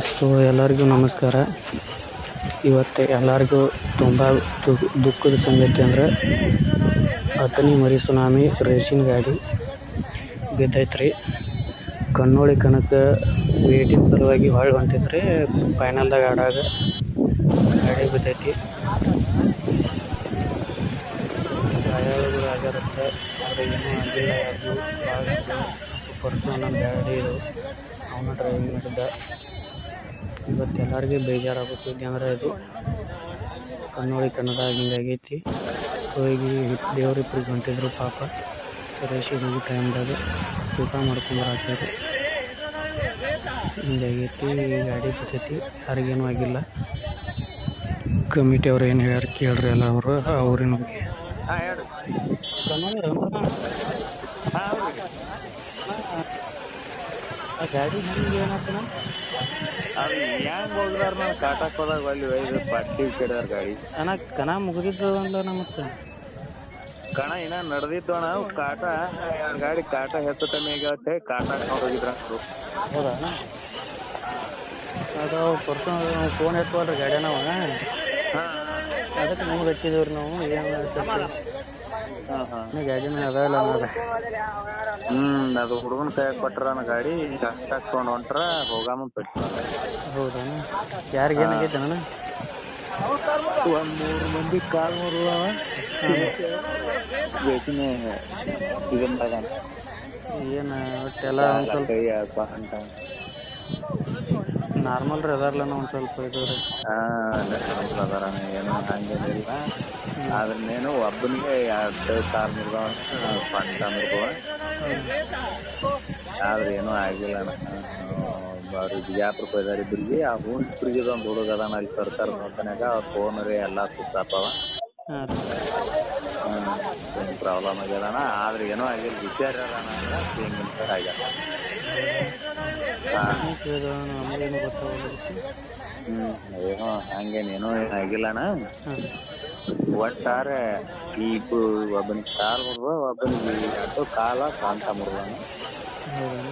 So ಎಲ್ಲರಿಗೂ ನಮಸ್ಕಾರ. ಇವತ್ತು ಎಲ್ಲರಿಗೂ ತುಂಬ ದುಃಖದ ಸಂಗತಿ ಅಂದರೆ ಅಥಣಿ ಮರಿ ಸುನಾಮಿ ರೇಸಿನ ಗಾಡಿ ಬಿದ್ದೈತ್ರಿ. ಕನ್ನೋಳಿ ಕಣಕ್ಕೆ ವೇಟಿನ ಸಲುವಾಗಿ ಹೊಳ್ಳಿ ಹೊಂಟಿದ್ರಿ. ಫೈನಲ್ದಾಗ ಆಡಾಗ ಗಾಡಿ ಬಿದ್ದೈತಿ. ಗಾಯಾಳುಗಳು ಆಗಿರುತ್ತೆ, ಆದರೆ ಏನೂ ಆಗಿಲ್ಲ. ಯಾರಿಗೂ ಭಾಳ ಪರ್ಸು ನನ್ನ ಗಾಡಿ ಇದು ಅವನ ಡ್ರೈವಿಂಗ್ ಮಾಡಿದ್ದ. ಇವತ್ತು ಎಲ್ಲರಿಗೆ ಬೇಜಾರಾಗುತ್ತಿದ್ದೆ ಅಂದರೆ ಇದು ಕನ್ನೋಳಿ ಕನ್ನಡ ಹಿಂಗಾಗೈತಿ. ಸೊ ಈಗ ದೇವ್ರಿಬ್ರಿಗೆ ಹೊಂಟಿದ್ರು ಪಾಪ. ರೇಷಿಗೆ ಹೋಗಿ ಟೈಮ್ದಾಗ ಊಟ ಮಾಡ್ಕೊಂಬರಾಕ್ತಾರೆ. ಹಿಂಗಾಗೈತಿ, ಗಾಡಿ ಬಿದ್ದೈತಿ. ಯಾರಿಗೇನೂ ಆಗಿಲ್ಲ. ಕಮಿಟಿ ಅವ್ರು ಏನು ಹೇಳ್ಯಾರ ಕೇಳ್ರಿ ಎಲ್ಲ ಅವ್ರಿನ ಬಗ್ಗೆ. ಆ ಗಾಡಿ ಹೆಂಗೆ ಏನಾಗ್ತಾನ ಅದು ಹೆಂಗ್ ಹೋಗಿದಾರ ನಾನು ಕಾಟಾಕ್ ಹೋದಾಗ ಅಲ್ಲಿ ಒಯ್ದು ಪಟ್ಟಿ ಕೆಡದಾರ ಗಾಡಿ. ಕಣ ಮುಗಿದಿದ್ದು ಅಲ್ಲ ಮತ್ತೆ ಕಣ ಇನ್ನ ನಡೆದಿತ್ತು ಅಣ್ಣ. ಅವು ಕಾಟ ಗಾಡಿ ಕಾಟ ಹೆಚ್ಚು ಕಮ್ಮಿ ಆಗತ್ತೆ, ಕಾಟ ಹಾಕೊಂಡು ಹೋಗಿದ್ರ ಅವರು. ಹೌದಾ? ಅದು ಪರ್ಸನ್ ಫೋನ್ ಎತ್ತುವಲ್ರಿ ಗಾಡಿ ನಾವು ಅದಕ್ಕೆ ನಿಮ್ಗೆ ಹಚ್ಚಿದವ್ರಿ ನಾವು. ಏನು ಗಾಡಿನ ಅದಲ್ಲ ಅನ್ನೋದು. ಅದು ಹುಡುಗನ ಕೈ ಕೊಟ್ರ ಗಾಡಿ ಕಾಟ ಹಾಕೊಂಡು ಹೊಂಟ್ರ ಹೋಗಾಮ ಪೆಟ್ಟು. ಹೌದಾ? ಯಾರಿಗೇನಾಗೈತೆ ಅಣ್ಣ? ಒಂದ್ 3 ಮಂದಿ ಕಾಲ್ ಮುರಿದವ. ಬೇಸಿನೇ ಇದನ್ನ ಏನು ಒಟ್ಟೆಲ್ಲ ಒಂದು ಸ್ವಲ್ಪ ನಾರ್ಮಲ್ ರೀ ಅದಾರಲ್ಲ ಒಂದು ಸ್ವಲ್ಪ ಇದು ರೀ. ಅದಾರ ಏನು ಹಂಗೇನಿಲ್ಲ. ಆದ್ರೇನು ಒಬ್ಬನಿಗೆ 2 ಕಾಲ್ ಮುರಿದವ, ಪಂಟ ಮುರಿದವ. ಆದ್ರೆ ಏನೂ ಆಗಿಲ್ಲ ಅಣ್ಣ. ಬಿಜಾಪುರ ಹೋಯ್ದಾರ ಇಬ್ಬರಿಗೆ. ಆ ಹೂನ್ಪುರಿಗೆ ಒಂದು ಹುಡುಗ ಅದಾನ ಅಲ್ಲಿ ಸರ್ಕಾರ ನೋಡ್ತಾನಾಗ. ಅವ್ರ ಫೋನ್ ರೀ ಎಲ್ಲ ಸುತ್ತಾಪವ. ಏನು ಪ್ರಾಬ್ಲಮ್ ಆಗ್ಯದಣ್ಣ. ಆದ್ರೆ ಏನೂ ಆಗಿಲ್ಲ. ವಿಚಾರ ಅದಾನ ಅಂದ್ರೆ ಹಿಂಗೆ ಆಗ್ಯದ. ನಮಗೇನು ಗೊತ್ತಾಗೋದು. ಏನೋ ಹಂಗೇನೇನೋ ಆಗಿಲ್ಲ ಅಣ್ಣ. ಒಟ್ಟಾರೆ ಈಗ ಒಬ್ಬನಿಗೆ ಕಾಲ್ ಮುರಿದ, ಒಬ್ಬನಿಗೆ 2 ಕಾಲ ಕಾಂತ ಮುರಿದ. ಹೌದಾ?